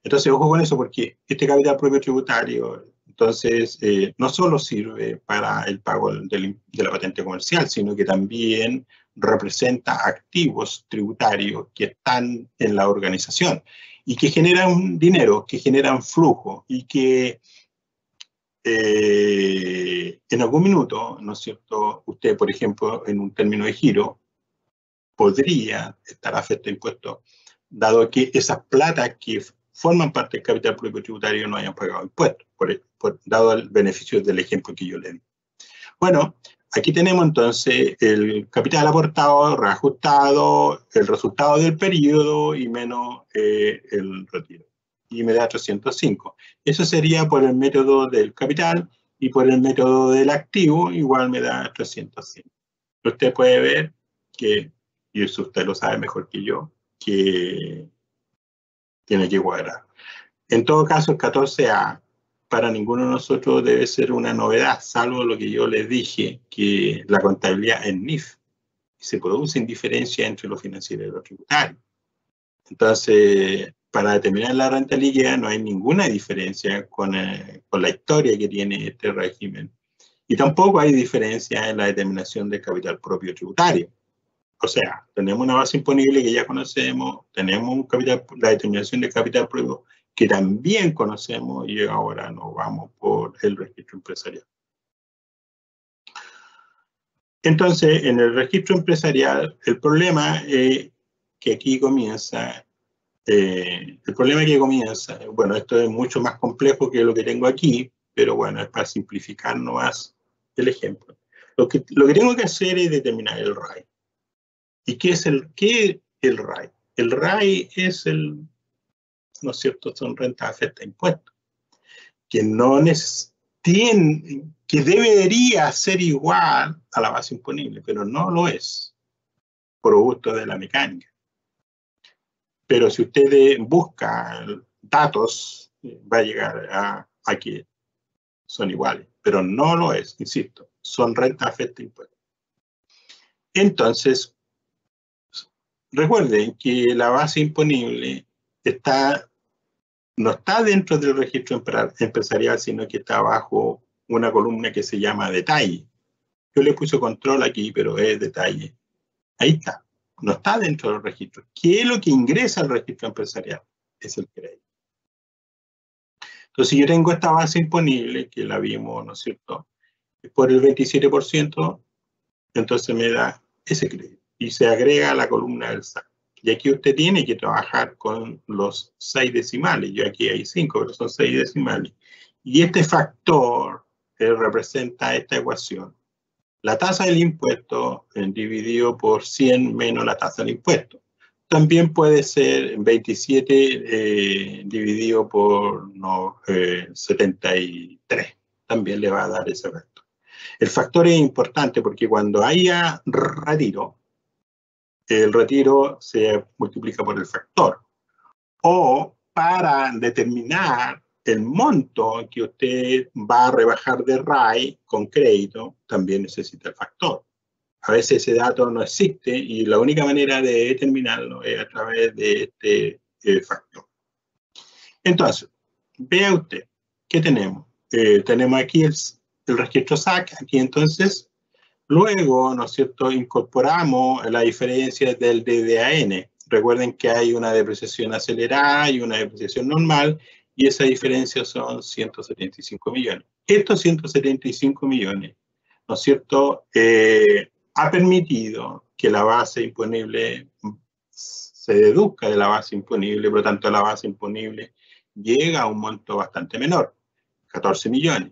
Entonces, ojo con eso, porque este capital propio tributario, entonces, no solo sirve para el pago de la patente comercial, sino que también representa activos tributarios que están en la organización y que generan dinero, que generan flujo y que en algún minuto, ¿no es cierto?, usted, por ejemplo, en un término de giro, podría estar afecto a impuestos, dado que esas platas que forman parte del capital propio tributario no hayan pagado impuestos, dado el beneficio del ejemplo que yo le di. Bueno, aquí tenemos entonces el capital aportado, reajustado, el resultado del periodo y menos el retiro. Y me da 305. Eso sería por el método del capital y por el método del activo, igual me da 305. Usted puede ver que, y eso usted lo sabe mejor que yo, que tiene que cuadrar. En todo caso, el 14A para ninguno de nosotros debe ser una novedad, salvo lo que yo les dije, que la contabilidad es NIF. Se produce indiferencia entre lo financiero y lo tributario. Entonces, para determinar la renta líquida no hay ninguna diferencia con la historia que tiene este régimen. Y tampoco hay diferencia en la determinación del capital propio tributario. O sea, tenemos una base imponible que ya conocemos, tenemos la determinación del capital propio que también conocemos y ahora nos vamos por el registro empresarial. Entonces, en el registro empresarial, el problema que aquí comienza, bueno, esto es mucho más complejo que lo que tengo aquí, pero bueno, es para simplificar nomás el ejemplo. Lo que tengo que hacer es determinar el RAI. ¿Y qué es el RAI? El RAI es ¿no es cierto?, son rentas afectas a impuestos, que que debería ser igual a la base imponible, pero no lo es, por gusto de la mecánica. Pero si usted busca datos, va a llegar a que son iguales, pero no lo es, insisto, son rentas afectas a impuestos. Entonces, recuerden que la base imponible no está dentro del registro empresarial, sino que está bajo una columna que se llama detalle. Yo le puse control aquí, pero es detalle. Ahí está. No está dentro del registro. ¿Qué es lo que ingresa al registro empresarial? Es el crédito. Entonces, si yo tengo esta base imponible, que la vimos, ¿no es cierto?, por el 27%, entonces me da ese crédito. Y se agrega a la columna del SAC. Y aquí usted tiene que trabajar con los 6 decimales. Yo aquí hay 5, pero son 6 decimales. Y este factor representa esta ecuación. La tasa del impuesto dividido por 100 menos la tasa del impuesto. También puede ser 27 dividido por 73. También le va a dar ese factor. El factor es importante porque cuando haya retiro, el retiro se multiplica por el factor. O para determinar el monto que usted va a rebajar de RAI con crédito, también necesita el factor. A veces ese dato no existe y la única manera de determinarlo es a través de este factor. Entonces, vea usted, ¿qué tenemos? Tenemos aquí el registro SAC, aquí entonces. Luego, ¿no es cierto?, incorporamos la diferencia del DDAN. Recuerden que hay una depreciación acelerada y una depreciación normal, y esa diferencia son 175 millones. Estos 175 millones, ¿no es cierto?, ha permitido que la base imponible se deduzca de la base imponible, por lo tanto la base imponible llega a un monto bastante menor, 14 millones,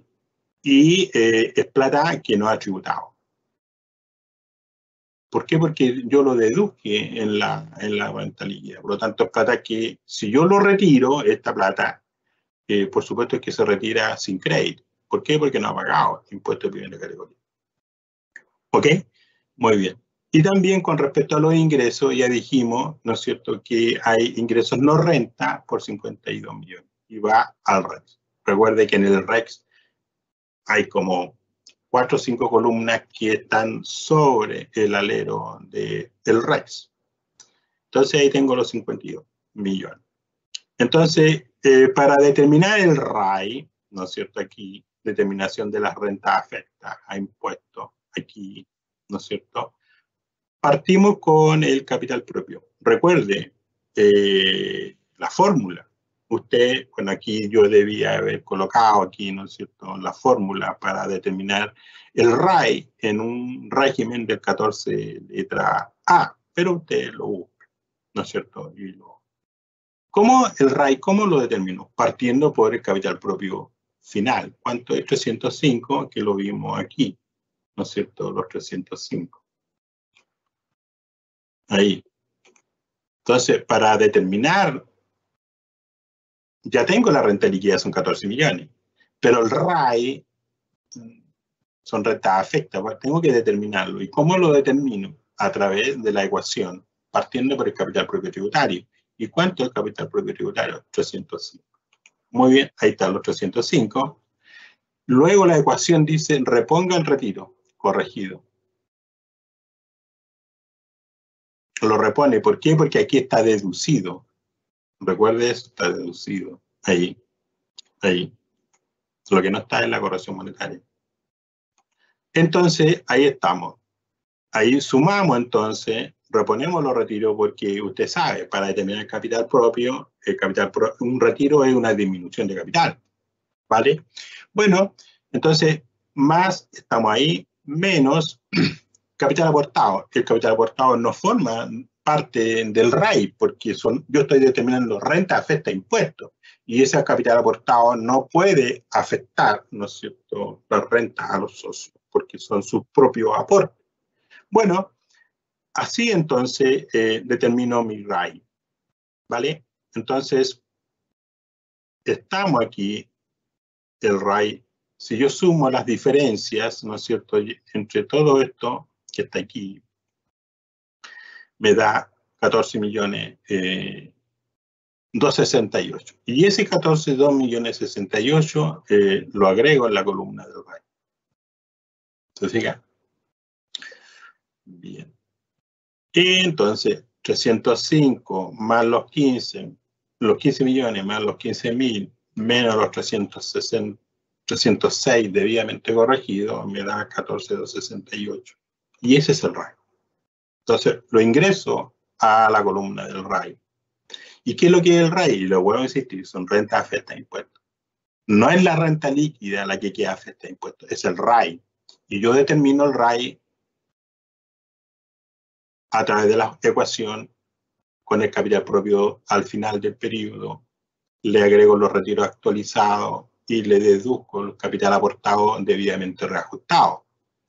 y es plata que no ha tributado. ¿Por qué? Porque yo lo deduje en la renta líquida. Por lo tanto, es plata que, si yo lo retiro, esta plata, por supuesto es que se retira sin crédito. ¿Por qué? Porque no ha pagado impuesto de primera categoría. ¿Ok? Muy bien. Y también con respecto a los ingresos, ya dijimos, ¿no es cierto?, que hay ingresos no renta por 52 millones y va al REX. Recuerde que en el REX hay como 4 o 5 columnas que están sobre el alero del REX. Entonces ahí tengo los 52 millones. Entonces, para determinar el RAI, ¿no es cierto?, aquí, determinación de las rentas afectas a impuestos, aquí, ¿no es cierto?, partimos con el capital propio. Recuerde la fórmula. Usted, bueno, aquí yo debía haber colocado aquí, ¿no es cierto?, la fórmula para determinar el RAI en un régimen del 14 letra A, pero usted lo busca, ¿no es cierto? Y ¿cómo el RAI, cómo lo determinó? Partiendo por el capital propio final. ¿Cuánto es? 305, que lo vimos aquí, ¿no es cierto?, los 305. Ahí. Entonces, para determinar, ya tengo la renta líquida, son 14 millones, pero el RAI son rentas afectas, tengo que determinarlo. ¿Y cómo lo determino? A través de la ecuación, partiendo por el capital propio tributario. ¿Y cuánto es el capital propio tributario? 305. Muy bien, ahí están los 305. Luego la ecuación dice, reponga el retiro, corregido. Lo repone, ¿por qué? Porque aquí está deducido. Recuerde eso, está deducido. Ahí. Lo que no está en la corrección monetaria. Entonces, ahí estamos. Ahí sumamos, entonces, reponemos los retiros, porque usted sabe, para determinar el capital propio, un retiro es una disminución de capital. ¿Vale? Bueno, entonces, más, estamos ahí, menos capital aportado. El capital aportado no forma parte del RAI, porque yo estoy determinando renta afecta a impuestos, y ese capital aportado no puede afectar, ¿no es cierto?, la renta a los socios, porque son sus propios aportes. Bueno, así entonces determino mi RAI, ¿vale? Entonces, estamos aquí, el RAI. Si yo sumo las diferencias, ¿no es cierto?, entre todo esto que está aquí, me da 14 millones 268. Y ese 14 millones 68 lo agrego en la columna del RAI. ¿Se fija? Bien. Y entonces, 305 más los 15 millones más los 15.000 menos los 306 debidamente corregidos, me da 14.268. Y ese es el RAI. Entonces, lo ingreso a la columna del RAI. ¿Y qué es lo que es el RAI? Y lo vuelvo a insistir, son rentas afectas a impuestos. No es la renta líquida la que queda afecta a impuestos, es el RAI. Y yo determino el RAI a través de la ecuación con el capital propio al final del periodo, le agrego los retiros actualizados y le deduzco el capital aportado debidamente reajustado.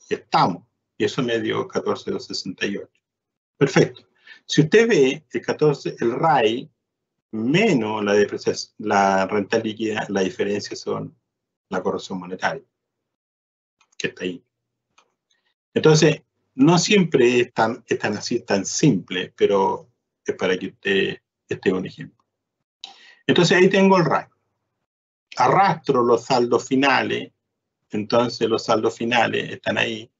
Y estamos. Y eso me dio 14.268. Perfecto. Si usted ve el RAI menos la renta líquida, la diferencia son la corrección monetaria, que está ahí. Entonces, no siempre es tan así, tan simple, pero es para que usted esté un ejemplo. Entonces ahí tengo el RAI. Arrastro los saldos finales, entonces los saldos finales están ahí.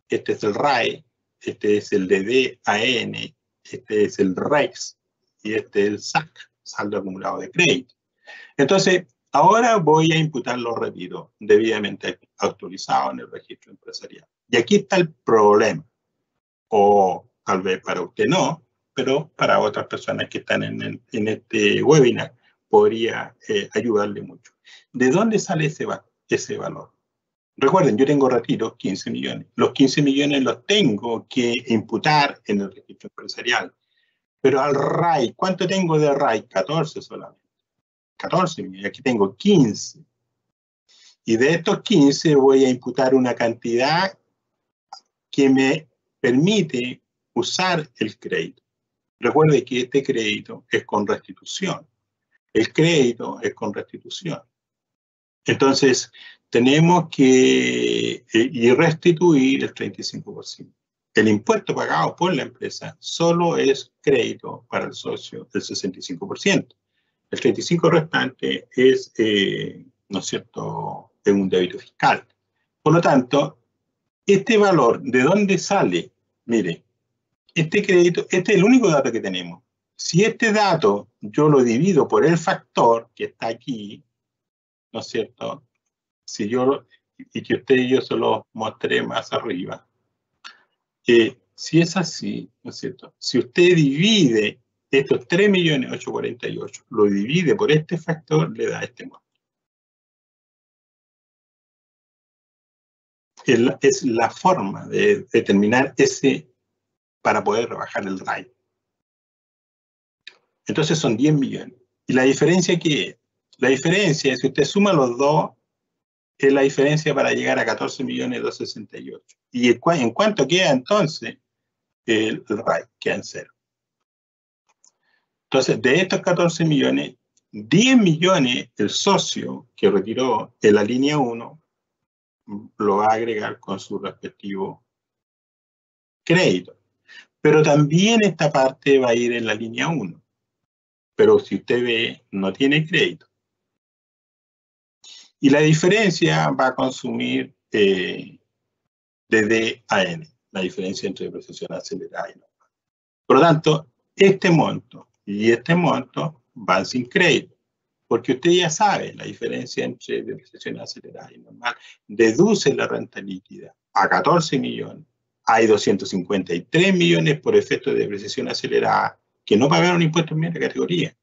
Este es el RAI, este es el DDAN, este es el REX y este es el SAC, saldo acumulado de crédito. Entonces, ahora voy a imputar los retiros debidamente autorizados en el registro empresarial. Y aquí está el problema. O tal vez para usted no, pero para otras personas que están en este webinar podría ayudarle mucho. ¿De dónde sale ese valor? Recuerden, yo tengo retiro 15 millones. Los 15 millones los tengo que imputar en el registro empresarial. Pero al RAI, ¿cuánto tengo de RAI? 14 solamente. 14 millones, aquí tengo 15. Y de estos 15 voy a imputar una cantidad que me permite usar el crédito. Recuerde que este crédito es con restitución. El crédito es con restitución. Entonces, tenemos que restituir el 35%. El impuesto pagado por la empresa solo es crédito para el socio del 65%. El 35% restante es, ¿no es cierto?, es un débito fiscal. Por lo tanto, este valor, ¿de dónde sale? Mire, este crédito, este es el único dato que tenemos. Si este dato yo lo divido por el factor que está aquí, ¿no es cierto? Si yo, y que usted y yo se lo mostré más arriba, si es así, ¿no es cierto? Si usted divide estos 3.848.000, lo divide por este factor, le da este monto. Es la forma de determinar ese para poder rebajar el RAI. Entonces son 10 millones. ¿Y la diferencia qué es? La diferencia, si usted suma los dos, es la diferencia para llegar a 14.268.000. ¿Y en cuánto queda entonces el RAI? Queda en cero. Entonces, de estos 14 millones, 10 millones el socio que retiró en la línea 1 lo va a agregar con su respectivo crédito. Pero también esta parte va a ir en la línea 1. Pero si usted ve, no tiene crédito. Y la diferencia va a consumir de D a N, la diferencia entre depreciación acelerada y normal. Por lo tanto, este monto y este monto van sin crédito, porque usted ya sabe la diferencia entre depreciación acelerada y normal. Deduce la renta líquida a 14 millones. Hay 253 millones por efecto de depreciación acelerada que no pagaron impuestos en primera categoría.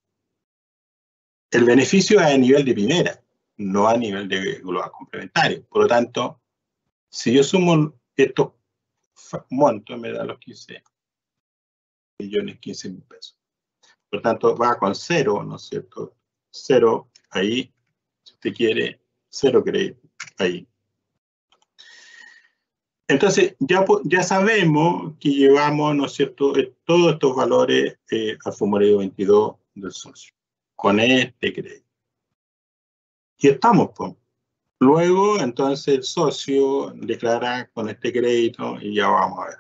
El beneficio es a nivel de primera, no a nivel de global complementario. Por lo tanto, si yo sumo estos montos, me da los 15.000 pesos. Por lo tanto, va con cero, ¿no es cierto? Cero ahí, si usted quiere, cero crédito ahí. Entonces, ya sabemos que llevamos, ¿no es cierto?, todos estos valores al formulario 22 del socio, con este crédito. Y estamos, pues. Luego, entonces, el socio declara con este crédito y ya vamos a ver.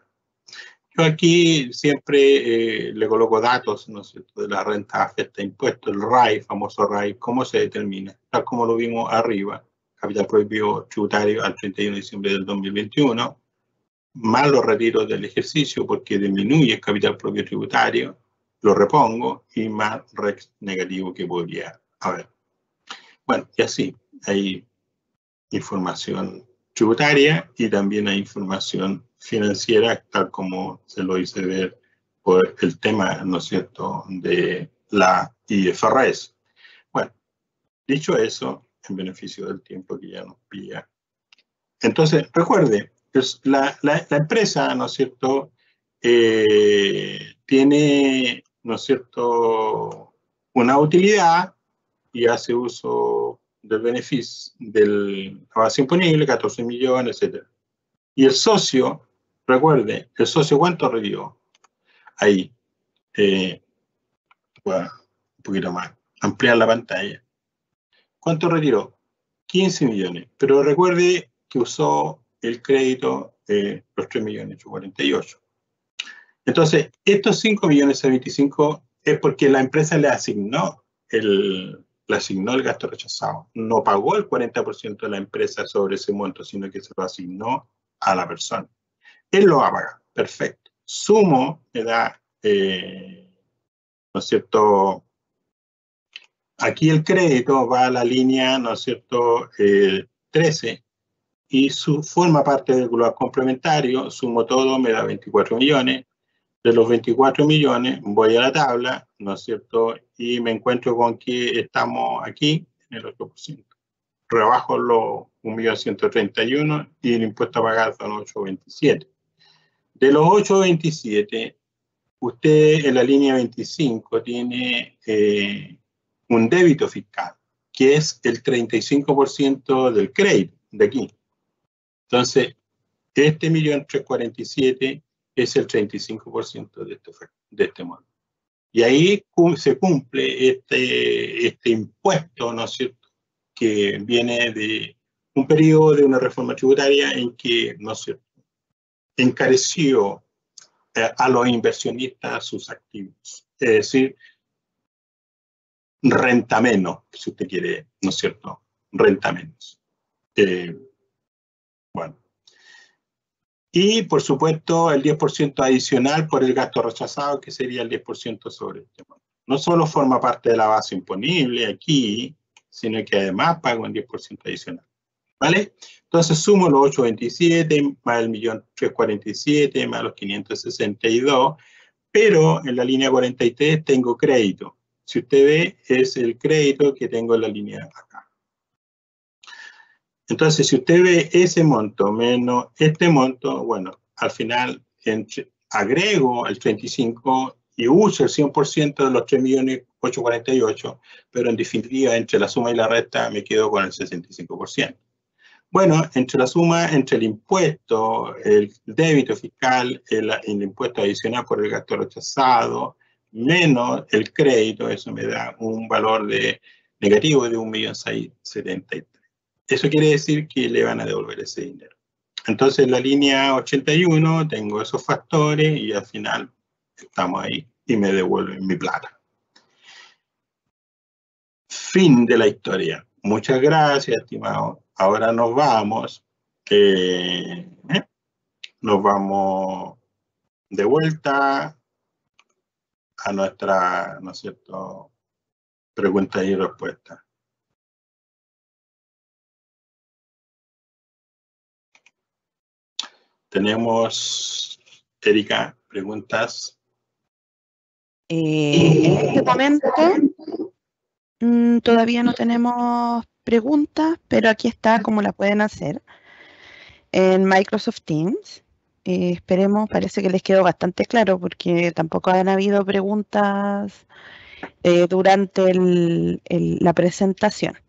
Yo aquí siempre le coloco datos, ¿no es cierto?, de la renta afecta a impuestos, el RAI, famoso RAI, cómo se determina, tal como lo vimos arriba, capital prohibido tributario al 31 de diciembre del 2021, más los retiros del ejercicio porque disminuye el capital propio tributario, lo repongo, y más REX negativo que podría haber. Bueno, y así, hay información tributaria y también hay información financiera, tal como se lo hice ver por el tema, ¿no es cierto?, de la IFRS. Bueno, dicho eso, en beneficio del tiempo que ya nos pilla. Entonces, recuerde, la empresa, ¿no es cierto?, tiene, ¿no es cierto?, una utilidad y hace uso del beneficio de la base imponible, 14 millones, etc. Y el socio, recuerde, el socio ¿cuánto retiró? Ahí, bueno, un poquito más, ampliar la pantalla. ¿Cuánto retiró? 15 millones, pero recuerde que usó el crédito los 3.848.000. Entonces, estos 5.025.000 es porque la empresa le asignó el gasto rechazado. No pagó el 40% de la empresa sobre ese monto, sino que se lo asignó a la persona. Él lo va a pagar. Perfecto. Sumo me da, ¿no es cierto? Aquí el crédito va a la línea, ¿no es cierto?, 13, y forma parte del global complementario. Sumo todo, me da 24 millones. De los 24 millones voy a la tabla, ¿no es cierto?, y me encuentro con que estamos aquí en el 8%. Rebajo los 1.131.000 y el impuesto a pagar son 827. De los 827, usted en la línea 25 tiene un débito fiscal, que es el 35% del crédito de aquí. Entonces, este 1.347.000 es el 35% de este monto. Y ahí se cumple este impuesto, ¿no es cierto?, que viene de un periodo de una reforma tributaria en que, ¿no es cierto?, encareció a los inversionistas sus activos. Es decir, renta menos, si usted quiere, ¿no es cierto?, renta menos. Bueno. Y, por supuesto, el 10% adicional por el gasto rechazado, que sería el 10% sobre este monto. No solo forma parte de la base imponible aquí, sino que además paga un 10% adicional. ¿Vale? Entonces sumo los 827 más el 1.347 más los 562, pero en la línea 43 tengo crédito. Si usted ve, es el crédito que tengo en la línea acá. Entonces, si usted ve ese monto menos este monto, bueno, al final agrego el 35 y uso el 100% de los 3.848.000, pero en definitiva, entre la suma y la resta, me quedo con el 65%. Bueno, entre la suma, entre el impuesto, el débito fiscal, el impuesto adicional por el gasto rechazado, menos el crédito, eso me da un valor negativo de 1.673.000. Eso quiere decir que le van a devolver ese dinero. Entonces, en la línea 81 tengo esos factores y al final estamos ahí y me devuelven mi plata. Fin de la historia. Muchas gracias, estimado. Ahora nos vamos. Nos vamos de vuelta a nuestra, ¿no es cierto?, preguntas y respuestas. Tenemos, Erika, preguntas. En este momento todavía no tenemos preguntas, pero aquí está cómo la pueden hacer en Microsoft Teams. Esperemos, parece que les quedó bastante claro porque tampoco han habido preguntas durante la presentación.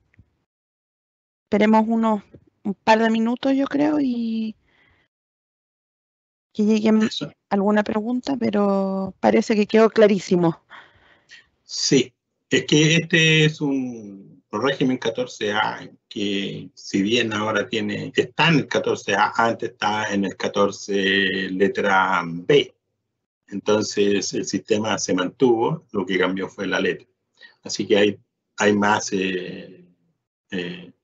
Esperemos un par de minutos, yo creo, y que lleguen alguna pregunta, pero parece que quedó clarísimo. Sí, es que este es un régimen 14A que, si bien ahora está en el 14A, antes está en el 14 letra B. Entonces el sistema se mantuvo, lo que cambió fue la letra. Así que hay más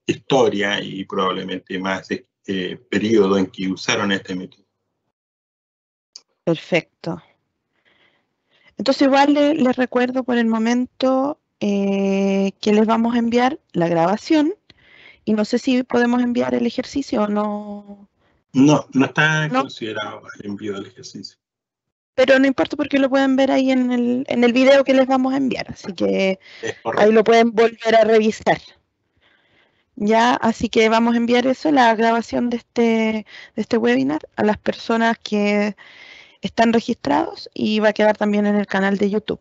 historia y probablemente más periodo en que usaron este método. Perfecto. Entonces igual les recuerdo por el momento que les vamos a enviar la grabación y no sé si podemos enviar el ejercicio o no. No está considerado el envío del ejercicio. Pero no importa porque lo pueden ver ahí en el video que les vamos a enviar, así que ahí lo pueden volver a revisar. Ya, así que vamos a enviar eso, la grabación de este webinar a las personas que están registrados y va a quedar también en el canal de YouTube.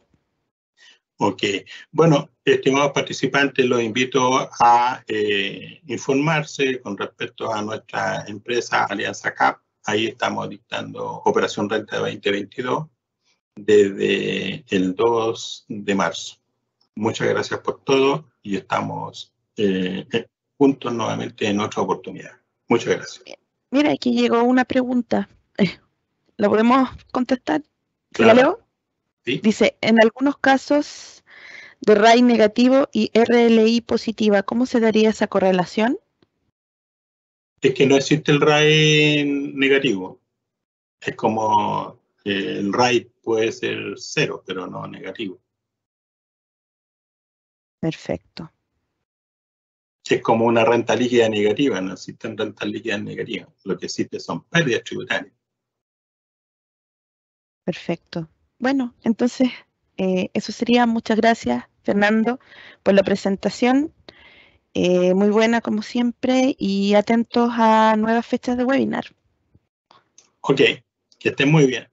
Ok. Bueno, estimados participantes, los invito a informarse con respecto a nuestra empresa Alianza CAP. Ahí estamos dictando Operación Renta 2022 desde el 2 de marzo. Muchas gracias por todo y estamos juntos nuevamente en otra oportunidad. Muchas gracias. Mira, aquí llegó una pregunta. ¿La podemos contestar? Claro. ¿La leo? ¿Sí? Dice, en algunos casos de RAI negativo y RLI positiva, ¿cómo se daría esa correlación? Es que no existe el RAI negativo. Es como el RAI puede ser 0, pero no negativo. Perfecto. Es como una renta líquida negativa, no existen rentas líquidas negativas. Lo que existe son pérdidas tributarias. Perfecto. Bueno, entonces eso sería. Muchas gracias, Fernando, por la presentación. Muy buena como siempre y atentos a nuevas fechas de webinar. Ok, que estén muy bien.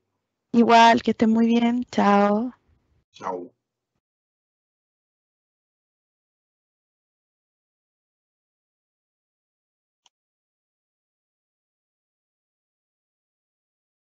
Igual, que estén muy bien. Chao. Chao.